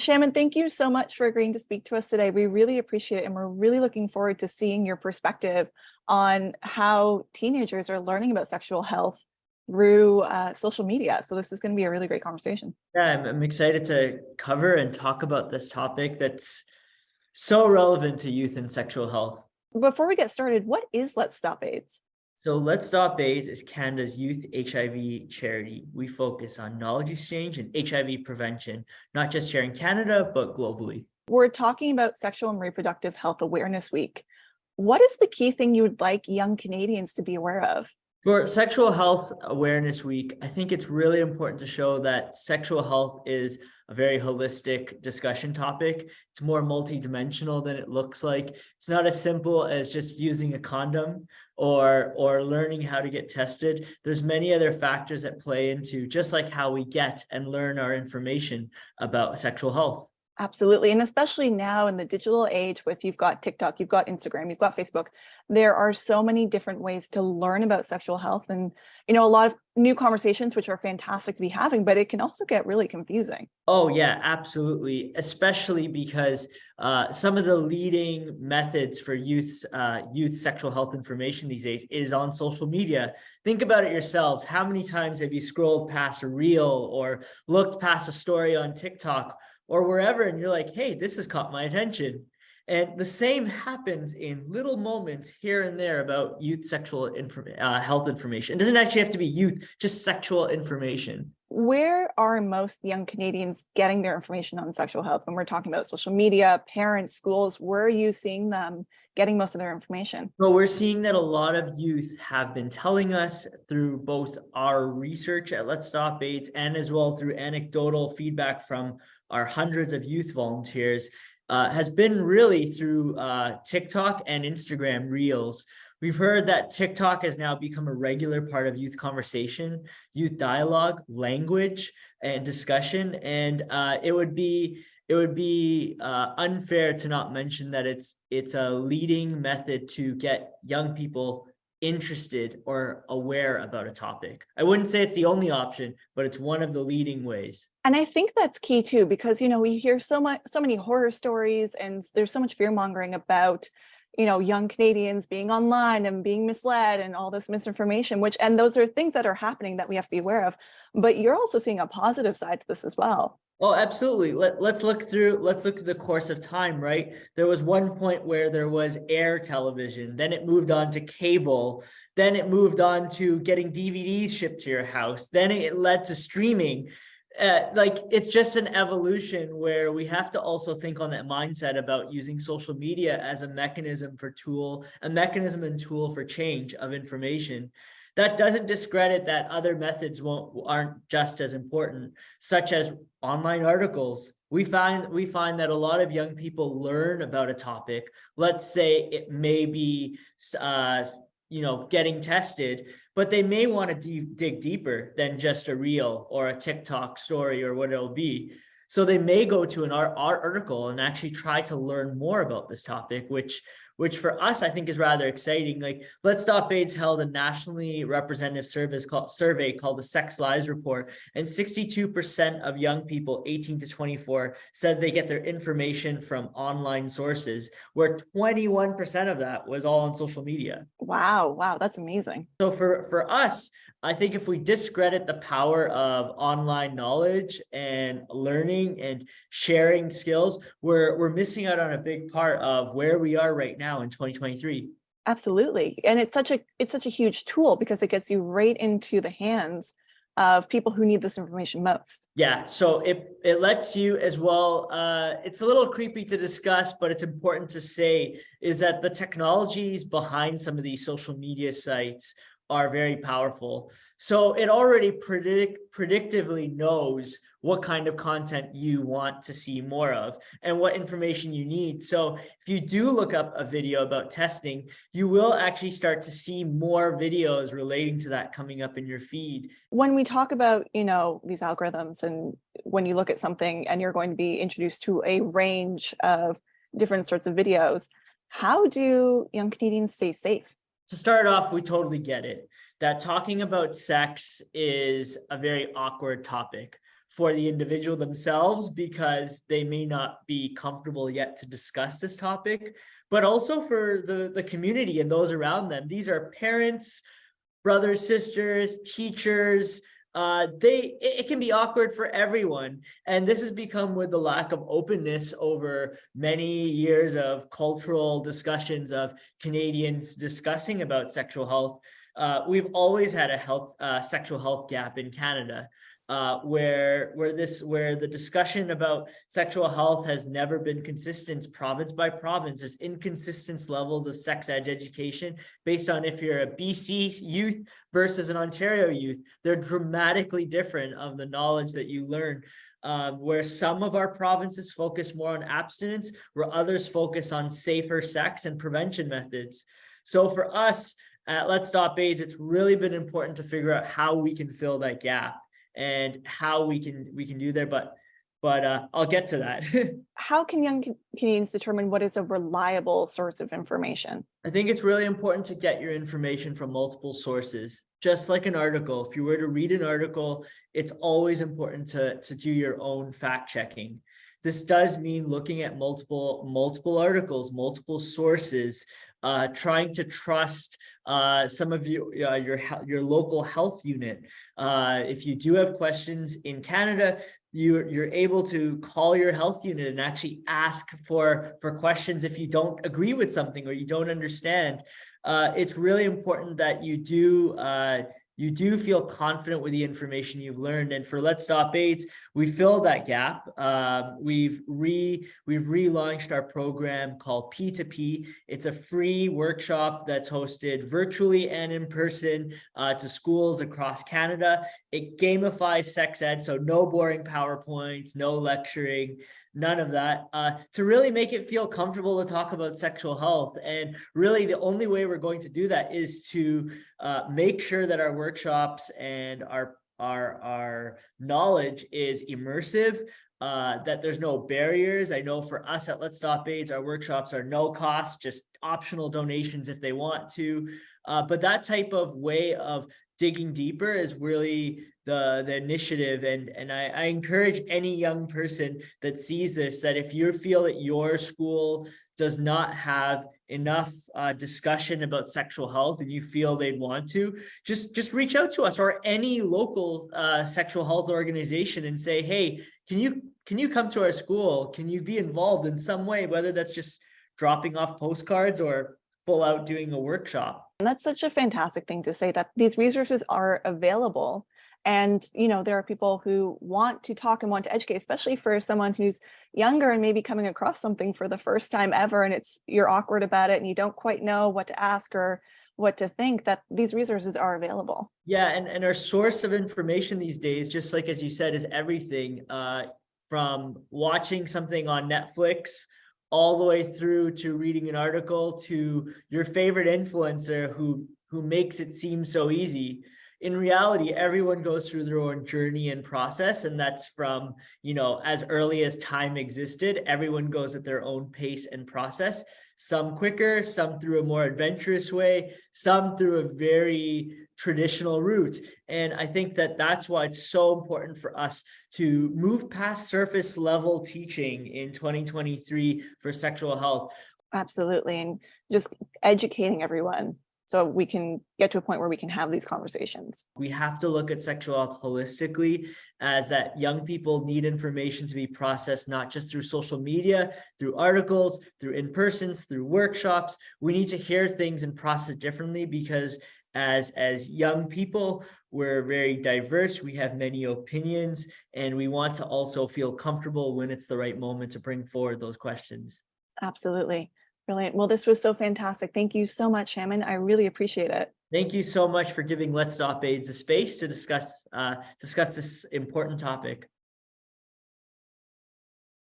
Shamin, thank you so much for agreeing to speak to us today. We really appreciate it, and we're really looking forward to seeing your perspective on how teenagers are learning about sexual health through social media. So this is going to be a really great conversation. Yeah, I'm excited to cover and talk about this topic that's so relevant to youth and sexual health. Before we get started, what is Let's Stop AIDS? So Let's Stop AIDS is Canada's youth HIV charity. We focus on knowledge exchange and HIV prevention, not just here in Canada, but globally. We're talking about Sexual and Reproductive Health Awareness Week. What is the key thing you would like young Canadians to be aware of? For Sexual Health Awareness Week, I think it's really important to show that sexual health is a very holistic discussion topic. It's more multidimensional than it looks like. It's not as simple as just using a condom or learning how to get tested. There's many other factors that play into just like how we get and learn our information about sexual health. Absolutely. And especially now in the digital age, with you've got TikTok, you've got Instagram, you've got Facebook, there are so many different ways to learn about sexual health and, a lot of new conversations, which are fantastic to be having, but it can also get really confusing. Oh, yeah, absolutely. Especially because some of the leading methods for youth sexual health information these days is on social media. Think about it yourselves. How many times have you scrolled past a reel or looked past a story on TikTok or wherever, and you're like, hey, this has caught my attention. And the same happens in little moments here and there about youth sexual health information. It doesn't actually have to be youth, just sexual information. Where are most young Canadians getting their information on sexual health? When we're talking about social media, parents, schools, where are you seeing them getting most of their information? Well, we're seeing that a lot of youth have been telling us through both our research at Let's Stop AIDS and as well through anecdotal feedback from our hundreds of youth volunteers, has been really through TikTok and Instagram Reels. We've heard that TikTok has now become a regular part of youth conversation, youth dialogue, language, and discussion. And it would be unfair to not mention that it's a leading method to get young people interested or aware about a topic. I wouldn't say it's the only option, but it's one of the leading ways. And I think that's key too, because, we hear so many horror stories, and there's so much fear mongering about, young Canadians being online and being misled and all this misinformation, and those are things that are happening that we have to be aware of. But you're also seeing a positive side to this as well. Oh, absolutely. Let's look at the course of time, right? There was one point where there was air television, then it moved on to cable, then it moved on to getting DVDs shipped to your house, then it led to streaming. It's just an evolution where we have to also think on that mindset about using social media as a mechanism and tool for change of information. That doesn't discredit that other methods aren't just as important, such as online articles. We find that a lot of young people learn about a topic. Let's say it may be getting tested, but they may want to dig deeper than just a reel or a TikTok story or what it'll be. So they may go to an art article and actually try to learn more about this topic, which for us, I think is rather exciting. Like Let's Stop AIDS held a nationally representative survey called the Sex Lives Report, and 62% of young people 18 to 24 said they get their information from online sources, where 21% of that was all on social media. Wow, that's amazing. So for us, I think if we discredit the power of online knowledge and learning and sharing skills, we're missing out on a big part of where we are right now in 2023. Absolutely. And it's such a huge tool because it gets you right into the hands of people who need this information most. Yeah, so it lets you as well. It's a little creepy to discuss, but it's important to say is that the technologies behind some of these social media sites are very powerful. So it already predictively knows what kind of content you want to see more of and what information you need. So if you do look up a video about testing, you will actually start to see more videos relating to that coming up in your feed. When we talk about, these algorithms, and when you look at something and you're going to be introduced to a range of different sorts of videos, how do young Canadians stay safe? To start off, we totally get it that talking about sex is a very awkward topic for the individual themselves because they may not be comfortable yet to discuss this topic, but also for the community and those around them. These are parents, brothers, sisters, teachers. It can be awkward for everyone. And this has become with the lack of openness over many years of cultural discussions of Canadians discussing about sexual health. We've always had a sexual health gap in Canada. Where the discussion about sexual health has never been consistent province by province. There's inconsistent levels of sex ed education based on if you're a BC youth versus an Ontario youth. They're dramatically different of the knowledge that you learn. Where some of our provinces focus more on abstinence, where others focus on safer sex and prevention methods. So for us at Let's Stop AIDS, it's really been important to figure out how we can fill that gap and how we can do there, but I'll get to that. How can young Canadians determine what is a reliable source of information? I think it's really important to get your information from multiple sources. Just like an article, if you were to read an article, it's always important to do your own fact checking. This does mean looking at multiple articles, multiple sources, trying to trust some of your local health unit. If you do have questions in Canada, you're able to call your health unit and actually ask for questions if you don't agree with something or you don't understand. It's really important that you do feel confident with the information you've learned. And for Let's Stop AIDS, we filled that gap. We've relaunched our program called P2P. It's a free workshop that's hosted virtually and in person to schools across Canada. It gamifies sex ed, so no boring PowerPoints, no lecturing, none of that, to really make it feel comfortable to talk about sexual health. And really the only way we're going to do that is to make sure that our workshops and our knowledge is immersive, that there's no barriers. I know for us at Let's Stop AIDS, our workshops are no cost, just optional donations if they want to. But that type of way of digging deeper is really the initiative. And I encourage any young person that sees this, that if you feel that your school does not have enough discussion about sexual health and you feel they'd want to, just reach out to us or any local sexual health organization and say, hey, can you come to our school? Can you be involved in some way, whether that's just dropping off postcards or full out doing a workshop? And that's such a fantastic thing to say, that these resources are available. And, there are people who want to talk and want to educate, especially for someone who's younger and maybe coming across something for the first time ever, and you're awkward about it and you don't quite know what to ask or what to think, that these resources are available. Yeah, and our source of information these days, just like as you said, is everything from watching something on Netflix all the way through to reading an article to your favorite influencer who makes it seem so easy. In reality, everyone goes through their own journey and process, and that's from, as early as time existed, everyone goes at their own pace and process. Some quicker, some through a more adventurous way, some through a very traditional route. And I think that that's why it's so important for us to move past surface level teaching in 2023 for sexual health. Absolutely. And just educating everyone so we can get to a point where we can have these conversations. We have to look at sexual health holistically, as that young people need information to be processed, not just through social media, through articles, through in-persons, through workshops. We need to hear things and process differently because as young people, we're very diverse. We have many opinions, and we want to also feel comfortable when it's the right moment to bring forward those questions. Absolutely. Brilliant. Well, this was so fantastic. Thank you so much, Shamin. I really appreciate it. Thank you so much for giving Let's Stop AIDS a space to discuss this important topic.